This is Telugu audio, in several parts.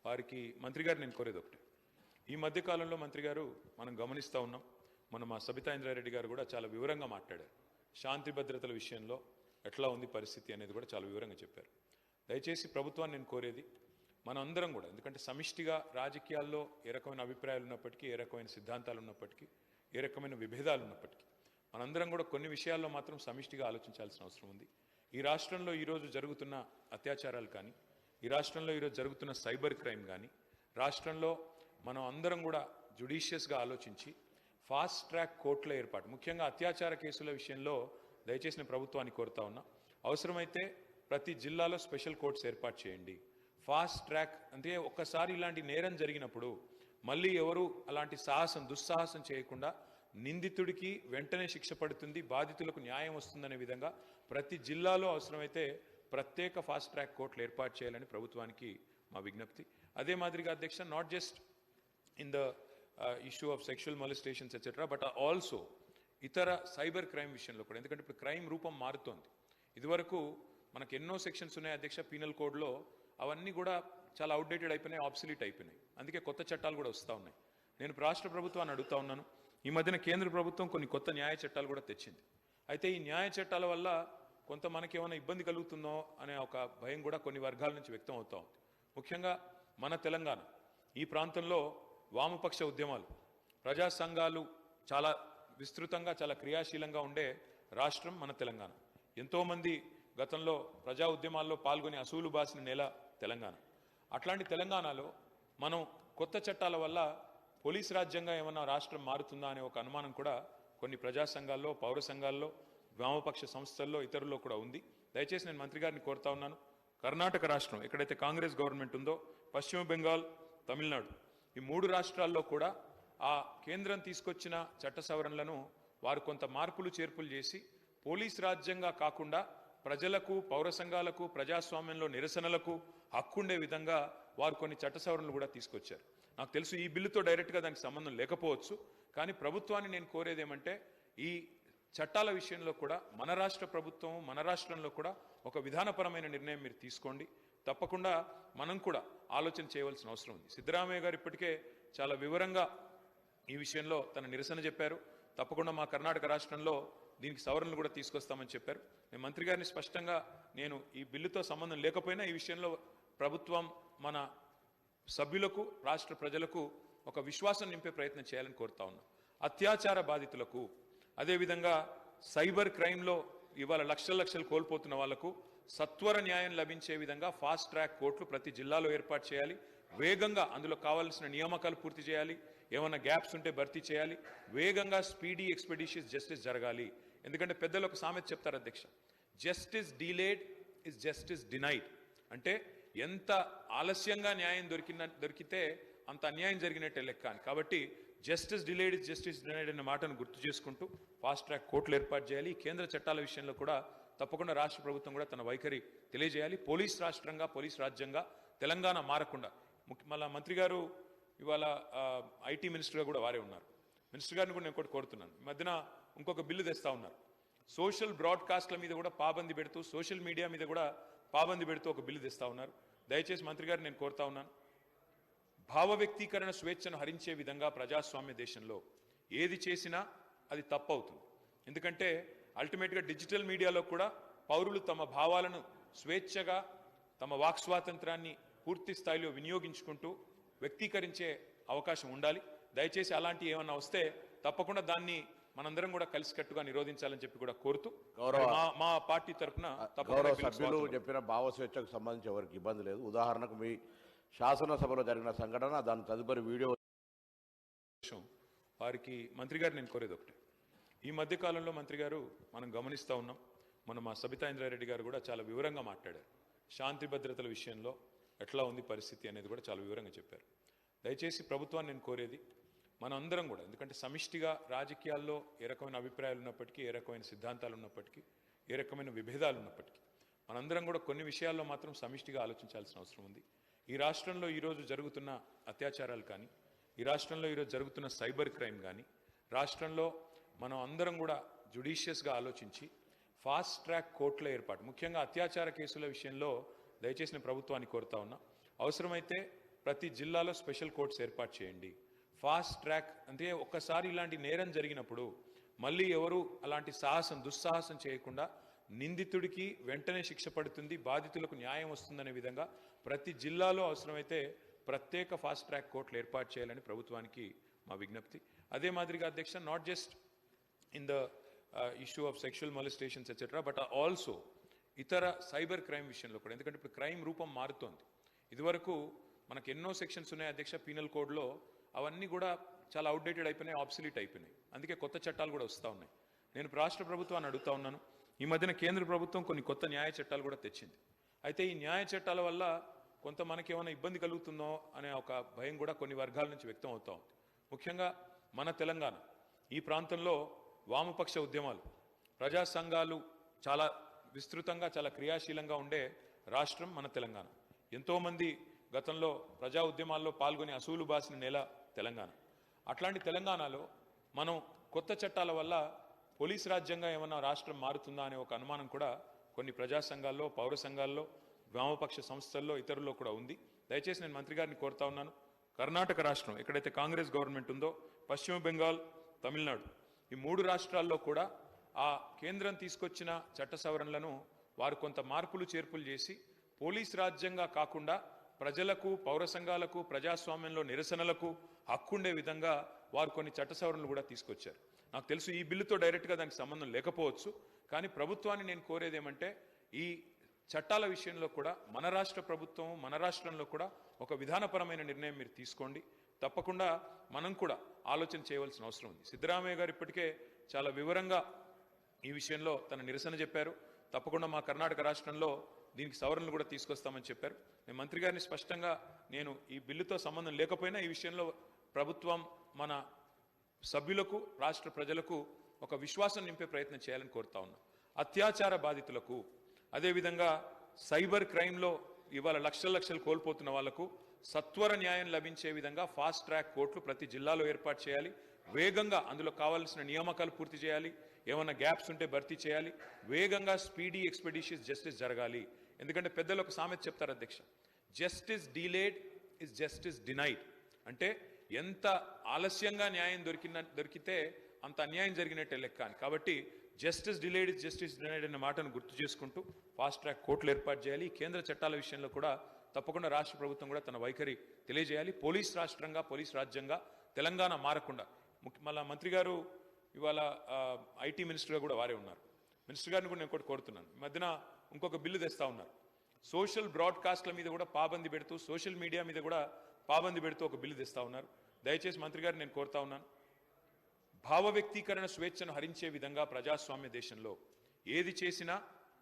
వారికి మంత్రి గారు నేను కోరేది ఒకటి. ఈ మధ్య కాలంలో మంత్రి గారు మనం గమనిస్తూ ఉన్నాం, మా సబితా ఇంద్రారెడ్డి గారు కూడా చాలా వివరంగా మాట్లాడారు. శాంతి భద్రతల విషయంలో ఎట్లా ఉంది పరిస్థితి అనేది కూడా చాలా వివరంగా చెప్పారు. దయచేసి ప్రభుత్వాన్ని నేను కోరేది, మనం అందరం కూడా, ఎందుకంటే సమిష్టిగా రాజకీయాల్లో ఏ రకమైన అభిప్రాయాలు ఉన్నప్పటికీ, ఏ రకమైన సిద్ధాంతాలు ఉన్నప్పటికీ, ఏ రకమైన విభేదాలు ఉన్నప్పటికీ, మనందరం కూడా కొన్ని విషయాల్లో మాత్రం సమిష్టిగా ఆలోచించాల్సిన అవసరం ఉంది. ఈ రాష్ట్రంలో ఈరోజు జరుగుతున్న అత్యాచారాలు కానీ, ఈ రాష్ట్రంలో ఈరోజు జరుగుతున్న సైబర్ క్రైమ్ కానీ, రాష్ట్రంలో మనం అందరం కూడా జ్యుడిషియస్గా ఆలోచించి ఫాస్ట్ ట్రాక్ కోర్టుల ఏర్పాటు, ముఖ్యంగా అత్యాచార కేసుల విషయంలో దయచేసి నేను ప్రభుత్వాన్ని కోరుతా ఉన్నా, అవసరమైతే ప్రతి జిల్లాలో స్పెషల్ కోర్ట్స్ ఏర్పాటు చేయండి. ఫాస్ట్ ట్రాక్ అంటే ఒక్కసారి ఇలాంటి నేరం జరిగినప్పుడు మళ్ళీ ఎవరు అలాంటి దుస్సాహసం చేయకుండా నిందితుడికి వెంటనే శిక్ష పడుతుంది, బాధితులకు న్యాయం వస్తుందనే విధంగా ప్రతి జిల్లాలో అవసరమైతే ప్రత్యేక ఫాస్ట్ ట్రాక్ కోర్టులు ఏర్పాటు చేయాలని ప్రభుత్వానికి మా విజ్ఞప్తి. అదే మాదిరిగా అధ్యక్ష, not just in the issue of sexual మొలిస్టేషన్స్ etcetera, but also ఇతర సైబర్ క్రైమ్ విషయంలో కూడా, ఎందుకంటే ఇప్పుడు క్రైమ్ రూపం మారుతోంది. ఇదివరకు మనకు ఎన్నో సెక్షన్స్ ఉన్నాయి అధ్యక్ష పీనల్ కోడ్లో, అవన్నీ కూడా చాలా అవుట్డేటెడ్ అయిపోయినాయి, ఆబ్సలీట్ అయిపోయినాయి. అందుకే కొత్త చట్టాలు కూడా వస్తూ ఉన్నాయి. నేను రాష్ట్ర ప్రభుత్వాన్ని అడుగుతా ఉన్నాను, ఈ మధ్యన కేంద్ర ప్రభుత్వం కొన్ని కొత్త న్యాయ చట్టాలు కూడా తెచ్చింది. అయితే ఈ న్యాయ చట్టాల వల్ల కొంత మనకేమైనా ఇబ్బంది కలుగుతుందో అనే ఒక భయం కూడా కొన్ని వర్గాల నుంచి వ్యక్తం అవుతూ ఉంది. ముఖ్యంగా మన తెలంగాణ ఈ ప్రాంతంలో వామపక్ష ఉద్యమాలు, ప్రజా సంఘాలు చాలా విస్తృతంగా, చాలా క్రియాశీలంగా ఉండే రాష్ట్రం మన తెలంగాణ. ఎంతోమంది గతంలో ప్రజా ఉద్యమాల్లో పాల్గొని అసూలు బాసిన నేల తెలంగాణ. అట్లాంటి తెలంగాణలో మనం కొత్త చట్టాల వల్ల పోలీస్ రాజ్యంగా ఏమన్నా రాష్ట్రం మారుతుందా అనే ఒక అనుమానం కూడా కొన్ని ప్రజా సంఘాల్లో, పౌర సంఘాల్లో, వామపక్ష సంస్థల్లో, ఇతరుల్లో కూడా ఉంది. దయచేసి నేను మంత్రి గారిని కోరుతా ఉన్నాను, కర్ణాటక రాష్ట్రం ఎక్కడైతే కాంగ్రెస్ గవర్నమెంట్ ఉందో, పశ్చిమ బెంగాల్, తమిళనాడు, ఈ 3 రాష్ట్రాల్లో కూడా ఆ కేంద్రం తీసుకొచ్చిన చట్ట సవరణలను వారు కొంత మార్పులు చేర్పులు చేసి పోలీస్ రాజ్యంగా కాకుండా ప్రజలకు, పౌర సంఘాలకు, ప్రజాస్వామ్యంలో నిరసనలకు హక్కుండే విధంగా వారు కొన్ని చట్ట సవరణలు కూడా తీసుకొచ్చారు. నాకు తెలుసు ఈ బిల్లుతో డైరెక్ట్గా దానికి సంబంధం లేకపోవచ్చు, కానీ ప్రభుత్వాన్ని నేను కోరేది ఏమంటే ఈ చట్టాల విషయంలో కూడా మన రాష్ట్ర ప్రభుత్వం, మన రాష్ట్రంలో కూడా ఒక విధానపరమైన నిర్ణయం మీరు తీసుకోండి. తప్పకుండా మనం కూడా ఆలోచన చేయవలసిన అవసరం ఉంది. సిద్ధరామయ్య గారు ఇప్పటికే చాలా వివరంగా ఈ విషయంలో తన నిరసన చెప్పారు. తప్పకుండా మా కర్ణాటక రాష్ట్రంలో దీనికి సవరణలు కూడా తీసుకొస్తామని చెప్పారు. నేను మంత్రి గారిని స్పష్టంగా, నేను ఈ బిల్లుతో సంబంధం లేకపోయినా ఈ విషయంలో ప్రభుత్వం మన సభ్యులకు, రాష్ట్ర ప్రజలకు ఒక విశ్వాసం నింపే ప్రయత్నం చేయాలని కోరుతా ఉన్నాం. అత్యాచార బాధితులకు, అదేవిధంగా సైబర్ క్రైమ్లో ఇవాళ లక్షలు కోల్పోతున్న వాళ్లకు సత్వర న్యాయం లభించే విధంగా ఫాస్ట్ ట్రాక్ కోర్టులు ప్రతి జిల్లాలో ఏర్పాటు చేయాలి. వేగంగా అందులో కావాల్సిన నియామకాలు పూర్తి చేయాలి, ఏమైనా గ్యాప్స్ ఉంటే భర్తీ చేయాలి. వేగంగా స్పీడీ ఎక్స్పెడిషియస్ జస్టిస్ జరగాలి. ఎందుకంటే పెద్దలు ఒక సామెత చెప్తారు అధ్యక్ష, justice delayed is justice denied. అంటే ఎంత ఆలస్యంగా న్యాయం దొరికితే అంత అన్యాయం జరిగినట్టే లెక్క అని. కాబట్టి justice delayed is justice denied అనే మాటను గుర్తు చేసుకుంటూ ఫాస్ట్ ట్రాక్ కోర్టులు ఏర్పాటు చేయాలి. కేంద్ర చట్టాల విషయంలో కూడా తప్పకుండా రాష్ట్ర ప్రభుత్వం కూడా తన వైఖరి తెలియజేయాలి. పోలీస్ రాష్ట్రంగా, పోలీస్ రాజ్యంగా తెలంగాణ మారకుండా. మళ్ళా మంత్రి గారు ఇవాళ ఐటీ మినిస్టర్గా కూడా వారే ఉన్నారు. మినిస్టర్ గారిని కూడా నేను ఒకటి కోరుతున్నాను, ఈ మధ్యన ఇంకొక బిల్లు తెస్తా ఉన్నారు. సోషల్ బ్రాడ్కాస్ట్ల మీద కూడా పాబంది పెడుతూ, సోషల్ మీడియా మీద కూడా పాబంది పెడుతూ ఒక బిల్లు తెస్తా ఉన్నారు. దయచేసి మంత్రి గారిని నేను కోరుతా ఉన్నాను, భావ వ్యక్తీకరణ స్వేచ్ఛను హరించే విధంగా ప్రజాస్వామ్య దేశంలో ఏది చేసినా అది తప్పవుతుంది. ఎందుకంటే అల్టిమేట్గా డిజిటల్ మీడియాలో కూడా పౌరులు తమ భావాలను స్వేచ్ఛగా, తమ వాక్ స్వాతంత్రాన్ని పూర్తి స్థాయిలో వినియోగించుకుంటూ వ్యక్తీకరించే అవకాశం ఉండాలి. దయచేసి అలాంటి ఏమన్నా వస్తే తప్పకుండా దాన్ని మనందరం కూడా కలిసికట్టుగా నిరోధించాలని చెప్పి కూడా కోరుతూ, మా పార్టీ తరఫున సభ్యులు చెప్పిన భావ స్వేచ్ఛకు సంబంధించి ఎవరికి ఇబ్బంది లేదు. ఉదాహరణకు మీ శాసనసభలో జరిగిన సంఘటన, దాని తదుపరి వీడియో. వారికి మంత్రి గారు నేను కోరేది ఒకటి. ఈ మధ్య కాలంలో మంత్రి గారు మనం గమనిస్తూ ఉన్నాం, మా సబితా ఇంద్రారెడ్డి గారు కూడా చాలా వివరంగా మాట్లాడారు. శాంతి భద్రతల విషయంలో ఎట్లా ఉంది పరిస్థితి అనేది కూడా చాలా వివరంగా చెప్పారు. దయచేసి ప్రభుత్వాన్ని నేను కోరేది, మనం అందరం కూడా, ఎందుకంటే సమిష్టిగా రాజకీయాల్లో ఏ రకమైన అభిప్రాయాలు ఉన్నప్పటికీ, ఏ రకమైన సిద్ధాంతాలు ఉన్నప్పటికీ, ఏ రకమైన విభేదాలు ఉన్నప్పటికీ, మనందరం కూడా కొన్ని విషయాల్లో మాత్రం సమిష్టిగా ఆలోచించాల్సిన అవసరం ఉంది. ఈ రాష్ట్రంలో ఈరోజు జరుగుతున్న అత్యాచారాలు కానీ, ఈ రాష్ట్రంలో ఈరోజు జరుగుతున్న సైబర్ క్రైమ్ కానీ, రాష్ట్రంలో మనం అందరం కూడా జ్యుడిషియస్గా ఆలోచించి ఫాస్ట్ ట్రాక్ కోర్టుల ఏర్పాటు, ముఖ్యంగా అత్యాచార కేసుల విషయంలో దయచేసిన ప్రభుత్వాన్ని కోరుతా ఉన్నా, అవసరమైతే ప్రతి జిల్లాలో స్పెషల్ కోర్ట్స్ ఏర్పాటు చేయండి. ఫాస్ట్ ట్రాక్ అంటే ఒక్కసారి ఇలాంటి నేరం జరిగినప్పుడు మళ్ళీ ఎవరు అలాంటి దుస్సాహసం చేయకుండా నిందితుడికి వెంటనే శిక్ష పడుతుంది, బాధితులకు న్యాయం వస్తుందనే విధంగా ప్రతి జిల్లాలో అవసరమైతే ప్రత్యేక ఫాస్ట్ ట్రాక్ కోర్టులు ఏర్పాటు చేయాలని ప్రభుత్వానికి మా విజ్ఞప్తి. అదే మాదిరిగా అధ్యక్ష, not just in the issue of sexual మొలిస్టేషన్స్ etcetera, but also ఇతర సైబర్ క్రైమ్ విషయంలో కూడా. ఎందుకంటే ఇప్పుడు క్రైమ్ రూపం మారుతోంది. ఇదివరకు మనకు ఎన్నో సెక్షన్స్ ఉన్నాయి అధ్యక్ష పీనల్ కోడ్లో, అవన్నీ కూడా చాలా అవుట్డేటెడ్ అయిపోయినాయి, ఆబ్సలీట్ అయిపోయినాయి. అందుకే కొత్త చట్టాలు కూడా వస్తూ ఉన్నాయి. నేను రాష్ట్ర ప్రభుత్వాన్ని అడుగుతా ఉన్నాను, ఈ మధ్యన కేంద్ర ప్రభుత్వం కొన్ని కొత్త న్యాయ చట్టాలు కూడా తెచ్చింది. అయితే ఈ న్యాయ చట్టాల వల్ల కొంత మనకేమైనా ఇబ్బంది కలుగుతుందో అనే ఒక భయం కూడా కొన్ని వర్గాల నుంచి వ్యక్తం అవుతూ ఉంది. ముఖ్యంగా మన తెలంగాణ ఈ ప్రాంతంలో వామపక్ష ఉద్యమాలు, ప్రజా సంఘాలు చాలా విస్తృతంగా చాలా క్రియాశీలంగా ఉండే రాష్ట్రం మన తెలంగాణ. ఎంతోమంది గతంలో ప్రజా ఉద్యమాల్లో పాల్గొని అసూలు బాసిన నేల తెలంగాణ. అట్లాంటి తెలంగాణలో మనం కొత్త చట్టాల వల్ల పోలీస్ రాజ్యంగా ఏమన్నా రాష్ట్రం మారుతుందా అనే ఒక అనుమానం కూడా కొన్ని ప్రజా సంఘాల్లో, పౌర సంఘాల్లో, వామపక్ష సంస్థల్లో, ఇతరుల్లో కూడా ఉంది. దయచేసి నేను మంత్రి గారిని కోరుతా ఉన్నాను, కర్ణాటక రాష్ట్రం ఎక్కడైతే కాంగ్రెస్ గవర్నమెంట్ ఉందో, పశ్చిమ బెంగాల్, తమిళనాడు, ఈ 3 రాష్ట్రాల్లో కూడా ఆ కేంద్రం తీసుకొచ్చిన చట్ట సవరణలను వారు కొంత మార్పులు చేర్పులు చేసి పోలీస్ రాజ్యంగా కాకుండా ప్రజలకు, పౌర సంఘాలకు, ప్రజాస్వామ్యంలో నిరసనలకు హక్కుండే విధంగా వారు కొన్ని చట్ట సవరణలు కూడా తీసుకొచ్చారు. నాకు తెలుసు ఈ బిల్లుతో డైరెక్ట్గా దానికి సంబంధం లేకపోవచ్చు, కానీ ప్రభుత్వాన్ని నేను కోరేది ఏమంటే ఈ చట్టాల విషయంలో కూడా మన రాష్ట్ర ప్రభుత్వం, మన రాష్ట్రంలో కూడా ఒక విధానపరమైన నిర్ణయం మీరు తీసుకోండి. తప్పకుండా మనం కూడా ఆలోచన చేయవలసిన అవసరం ఉంది. సిద్ధరామయ్య గారు ఇప్పటికే చాలా వివరంగా ఈ విషయంలో తన నిరసన చెప్పారు. తప్పకుండా మా కర్ణాటక రాష్ట్రంలో దీనికి సవరణలు కూడా తీసుకొస్తామని చెప్పారు. నేను మంత్రి గారిని స్పష్టంగా నేను ఈ బిల్లుతో సంబంధం లేకపోయినా ఈ విషయంలో ప్రభుత్వం మన సభ్యులకు, రాష్ట్ర ప్రజలకు ఒక విశ్వాసం నింపే ప్రయత్నం చేయాలని కోరుతా ఉన్నా. అత్యాచార బాధితులకు, అదేవిధంగా సైబర్ క్రైమ్లో ఇవాళ లక్షలు కోల్పోతున్న వాళ్లకు సత్వర న్యాయం లభించే విధంగా ఫాస్ట్ ట్రాక్ కోర్టులు ప్రతి జిల్లాలో ఏర్పాటు చేయాలి. వేగంగా అందులో కావాల్సిన నియామకాలు పూర్తి చేయాలి, ఏమన్నా గ్యాప్స్ ఉంటే భర్తీ చేయాలి. వేగంగా స్పీడీ ఎక్స్పెడిషియస్ జస్టిస్ జరగాలి. ఎందుకంటే పెద్దలు ఒక సామెత చెప్తారు అధ్యక్ష, justice delayed is justice denied. అంటే ఎంత ఆలస్యంగా న్యాయం దొరికితే అంత అన్యాయం జరిగినట్టే లెక్క అని. కాబట్టి justice delayed is justice denied అనే మాటను గుర్తు చేసుకుంటూ ఫాస్ట్ ట్రాక్ కోర్టులు ఏర్పాటు చేయాలి. కేంద్ర చట్టాల విషయంలో కూడా తప్పకుండా రాష్ట్ర ప్రభుత్వం కూడా తన వైఖరి తెలియజేయాలి. పోలీస్ రాష్ట్రంగా, పోలీస్ రాజ్యంగా తెలంగాణ మారకుండా. మళ్ళా మంత్రి గారు ఇవాళ ఐటీ మినిస్టర్గా కూడా వారే ఉన్నారు. మినిస్టర్ గారిని కూడా నేను ఒకటి కోరుతున్నాను, ఈ మధ్యన ఇంకొక బిల్లు తెస్తా ఉన్నారు. సోషల్ బ్రాడ్కాస్ట్ల మీద కూడా పాబంది పెడుతూ, సోషల్ మీడియా మీద కూడా పాబంది పెడుతూ ఒక బిల్లు తెస్తా ఉన్నారు. దయచేసి మంత్రి గారిని నేను కోరుతా ఉన్నాను, భావ వ్యక్తీకరణ స్వేచ్ఛను హరించే విధంగా ప్రజాస్వామ్య దేశంలో ఏది చేసినా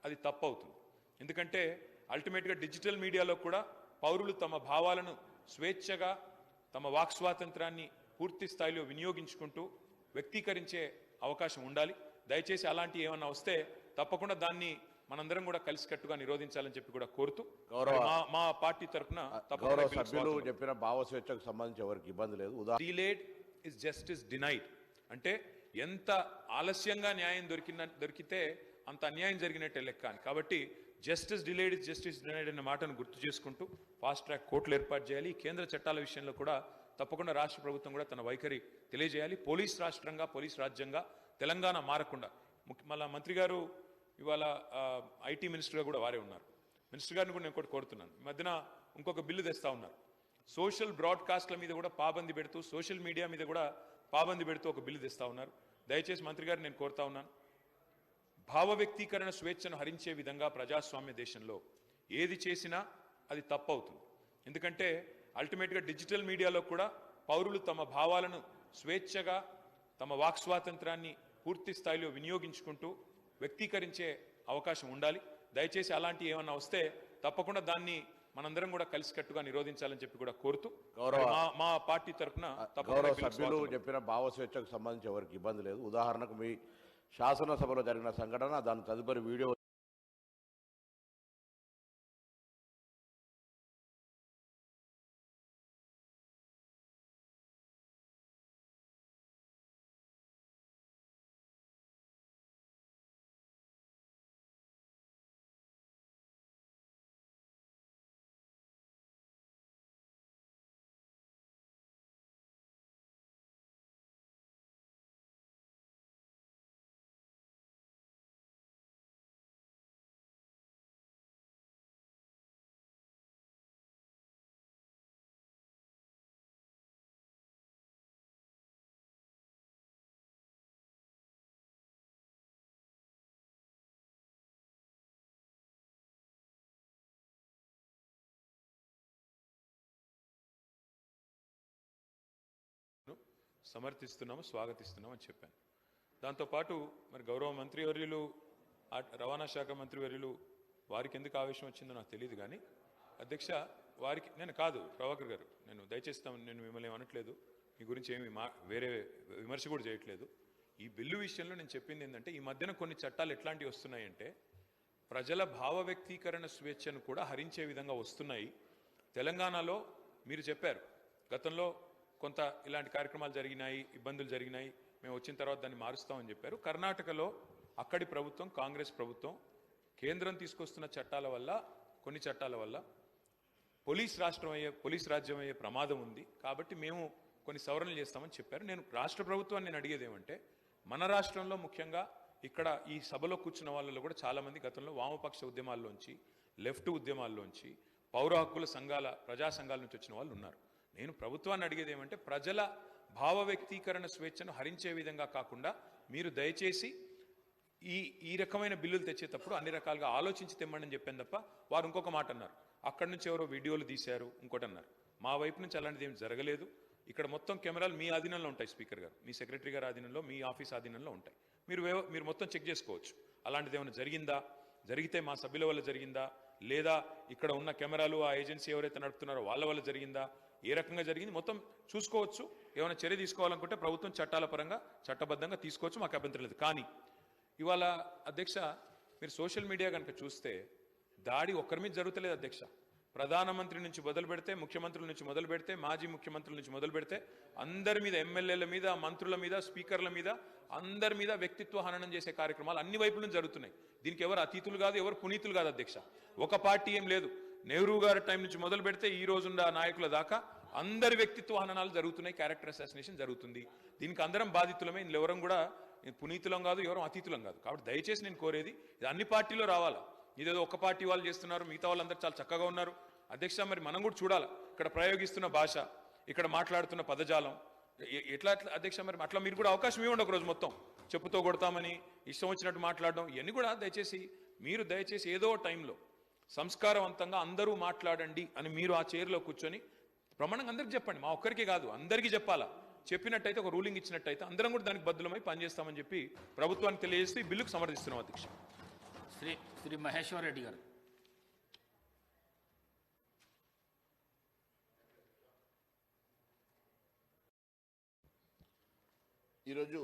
అది తప్పు అవుతుంది. ఎందుకంటే అల్టిమేట్గా డిజిటల్ మీడియాలో కూడా పౌరులు తమ భావాలను స్వేచ్ఛగా, తమ వాక్ స్వాతంత్రాన్ని పూర్తి స్థాయిలో వినియోగించుకుంటూ వ్యక్తీకరించే అవకాశం ఉండాలి. దయచేసి అలాంటి ఏమన్నా వస్తే తప్పకుండా దాన్ని మనందరం కూడా కలిసికట్టుగా నిరోధించాలని చెప్పి కూడా కోరుతూ మా పార్టీ తరఫున సభ్యులు చెప్పిన భావ స్వేచ్ఛకు సంబంధించి ఎవరికి ఇబ్బంది లేదు. Delayed is justice denied. అంటే ఎంత ఆలస్యంగా న్యాయం దొరికితే అంత అన్యాయం జరిగినట్టే లెక్క అని. కాబట్టి justice delayed is justice denied అనే మాటను గుర్తు చేసుకుంటూ ఫాస్ట్ ట్రాక్ కోర్టులు ఏర్పాటు చేయాలి. కేంద్ర చట్టాల విషయంలో కూడా తప్పకుండా రాష్ట్ర ప్రభుత్వం కూడా తన వైఖరి తెలియజేయాలి. పోలీస్ రాష్ట్రంగా, పోలీస్ రాజ్యంగా తెలంగాణ మారకుండా. మళ్ళా మంత్రి గారు ఇవాళ ఐటీ మినిస్టర్గా కూడా వారే ఉన్నారు. మినిస్టర్ గారిని కూడా నేను ఒకటి కోరుతున్నాను, ఈ మధ్యన ఇంకొక బిల్లు తెస్తా ఉన్నారు. సోషల్ బ్రాడ్కాస్ట్ల మీద కూడా పాబంది పెడుతూ, సోషల్ మీడియా మీద కూడా పాబంది పెడుతూ ఒక బిల్లు తెస్తా ఉన్నారు. దయచేసి మంత్రి గారిని నేను కోరుతా ఉన్నాను, భావ వ్యక్తీకరణ స్వేచ్ఛను హరించే విధంగా ప్రజాస్వామ్య దేశంలో ఏది చేసినా అది తప్పు అవుతుంది. ఎందుకంటే అల్టిమేట్గా డిజిటల్ మీడియాలో కూడా పౌరులు తమ భావాలను స్వేచ్ఛగా, తమ వాక్ స్వాతంత్రాన్ని పూర్తి స్థాయిలో వినియోగించుకుంటూ వ్యక్తీకరించే అవకాశం ఉండాలి. దయచేసి అలాంటి ఏమన్నా వస్తే తప్పకుండా దాన్ని మనందరం కూడా కలిసికట్టుగా నిరోధించాలని చెప్పి కూడా కోరుతూ మా పార్టీ తరఫున సభ్యులు చెప్పిన భావ స్వేచ్ఛకు సంబంధించి ఎవరికి ఇబ్బంది లేదు. ఉదాహరణకు మీ శాసనసభలో జరిగిన సంఘటన, దాని తదుపరి వీడియో సమర్థిస్తున్నాము, స్వాగతిస్తున్నాము అని చెప్పాను. దాంతోపాటు మరి గౌరవ మంత్రివర్యులు, రవాణా శాఖ మంత్రివర్యులు వారికి ఎందుకు ఆవేశం వచ్చిందో నాకు తెలియదు. కానీ అధ్యక్ష, వారికి నేను కాదు ప్రభాకర్ గారు, నేను దయచేస్తాను, నేను మిమ్మల్ని ఏమనట్లేదు, మీ గురించి ఏమి వేరే విమర్శ కూడా చేయట్లేదు. ఈ బిల్లు విషయంలో నేను చెప్పింది ఏంటంటే, ఈ మధ్యన కొన్ని చట్టాలు ఎట్లాంటివి వస్తున్నాయంటే ప్రజల భావ వ్యక్తీకరణ స్వేచ్ఛను కూడా హరించే విధంగా వస్తున్నాయి. తెలంగాణలో మీరు చెప్పారు గతంలో కొంత ఇలాంటి కార్యక్రమాలు జరిగినాయి, ఇబ్బందులు జరిగినాయి, మేము వచ్చిన తర్వాత దాన్ని మారుస్తామని చెప్పారు. కర్ణాటకలో అక్కడి ప్రభుత్వం, కాంగ్రెస్ ప్రభుత్వం, కేంద్రం తీసుకొస్తున్న చట్టాల వల్ల, కొన్ని చట్టాల వల్ల పోలీస్ రాజ్యం అయ్యే ప్రమాదం ఉంది, కాబట్టి మేము కొన్ని సవరణలు చేస్తామని చెప్పారు. నేను రాష్ట్ర ప్రభుత్వాన్ని నేను అడిగేది ఏమంటే, మన రాష్ట్రంలో ముఖ్యంగా ఇక్కడ ఈ సభలో కూర్చున్న వాళ్ళలో కూడా చాలామంది గతంలో వామపక్ష ఉద్యమాల్లోంచి, లెఫ్ట్ ఉద్యమాల్లోంచి, పౌర హక్కుల సంఘాల, ప్రజా సంఘాల నుంచి వచ్చిన వాళ్ళు ఉన్నారు. నేను ప్రభుత్వాన్ని అడిగేది ఏమంటే, ప్రజల భావ వ్యక్తీకరణ స్వేచ్ఛను హరించే విధంగా కాకుండా మీరు దయచేసి ఈ రకమైన బిల్లులు తెచ్చేటప్పుడు అన్ని రకాలుగా ఆలోచించి తెమ్మని చెప్పాను తప్ప, వారు ఇంకొక మాట అన్నారు, అక్కడి నుంచి ఎవరో వీడియోలు తీశారు, ఇంకోటి అన్నారు. మా వైపు నుంచి అలాంటిది ఏం జరగలేదు. ఇక్కడ మొత్తం కెమెరాలు మీ ఆధీనంలో ఉంటాయి, స్పీకర్ గారు, మీ సెక్రటరీ గారి ఆధీనంలో, మీ ఆఫీస్ ఆధీనంలో ఉంటాయి. మీరు మొత్తం చెక్ చేసుకోవచ్చు. అలాంటిది ఏమైనా జరిగిందా, జరిగితే మా సభ్యుల వల్ల జరిగిందా, లేదా ఇక్కడ ఉన్న కెమెరాలు ఆ ఏజెన్సీ ఎవరైతే నడుపుతున్నారో వాళ్ళ వల్ల జరిగిందా, ఏ రకంగా జరిగింది మొత్తం చూసుకోవచ్చు. ఏమైనా చర్య తీసుకోవాలనుకుంటే ప్రభుత్వం చట్టాల పరంగా చట్టబద్ధంగా తీసుకోవచ్చు, మాకు అభ్యంతరం లేదు. కానీ ఇవాళ అధ్యక్ష, మీరు సోషల్ మీడియా కనుక చూస్తే దాడి ఒక్కరి మీద జరుగుతలేదు అధ్యక్ష. ప్రధానమంత్రి నుంచి మొదలు పెడితే, ముఖ్యమంత్రుల నుంచి మొదలు పెడితే, మాజీ ముఖ్యమంత్రుల నుంచి మొదలు పెడితే, అందరి మీద, ఎమ్మెల్యేల మీద, మంత్రుల మీద, స్పీకర్ల మీద, అందరి మీద వ్యక్తిత్వ హననం చేసే కార్యక్రమాలు అన్ని వైపుల నుంచి జరుగుతున్నాయి. దీనికి ఎవరు అతీతులు కాదు, ఎవరు పునీతులు కాదు అధ్యక్ష. ఒక పార్టీ ఏం లేదు. నెహ్రూ గారి టైం నుంచి మొదలు పెడితే ఈ రోజున్న నాయకుల దాకా అందరి వ్యక్తిత్వ హననాలు జరుగుతున్నాయి, క్యారెక్టర్ అసాసినేషన్ జరుగుతుంది. దీనికి అందరం బాధితులమే. ఇందులో ఎవరం కూడా పునీతులం కాదు, ఎవరం అతీతులం కాదు. కాబట్టి దయచేసి నేను కోరేది, ఇది అన్ని పార్టీలో రావాలా. ఇదేదో ఒక పార్టీ వాళ్ళు చేస్తున్నారు, మిగతా వాళ్ళందరూ చాలా చక్కగా ఉన్నారు. అధ్యక్ష, మరి మనం కూడా చూడాలి ఇక్కడ ప్రయోగిస్తున్న భాష, ఇక్కడ మాట్లాడుతున్న పదజాలం ఎట్లా అధ్యక్ష. మరి అట్లా మీరు కూడా అవకాశం ఇవ్వండి, ఒక రోజు మొత్తం చెప్పుతో కొడతామని ఇష్టం వచ్చినట్టు మాట్లాడడం, ఇవన్నీ కూడా దయచేసి ఏదో టైంలో సంస్కారవంతంగా అందరూ మాట్లాడండి అని మీరు ఆ చైర్లో కూర్చొని ప్రమాణంగా అందరికీ చెప్పండి. మా ఒక్కరికి కాదు, అందరికీ చెప్పాలా. చెప్పినట్టయితే, ఒక రూలింగ్ ఇచ్చినట్టయితే అందరం కూడా దానికి బద్దులమై పనిచేస్తామని చెప్పి ప్రభుత్వానికి తెలియజేస్తూ ఈ బిల్లుకు సమర్థిస్తున్నాం అధ్యక్ష. శ్రీ మహేశ్వర్ రెడ్డి గారు. ఈరోజు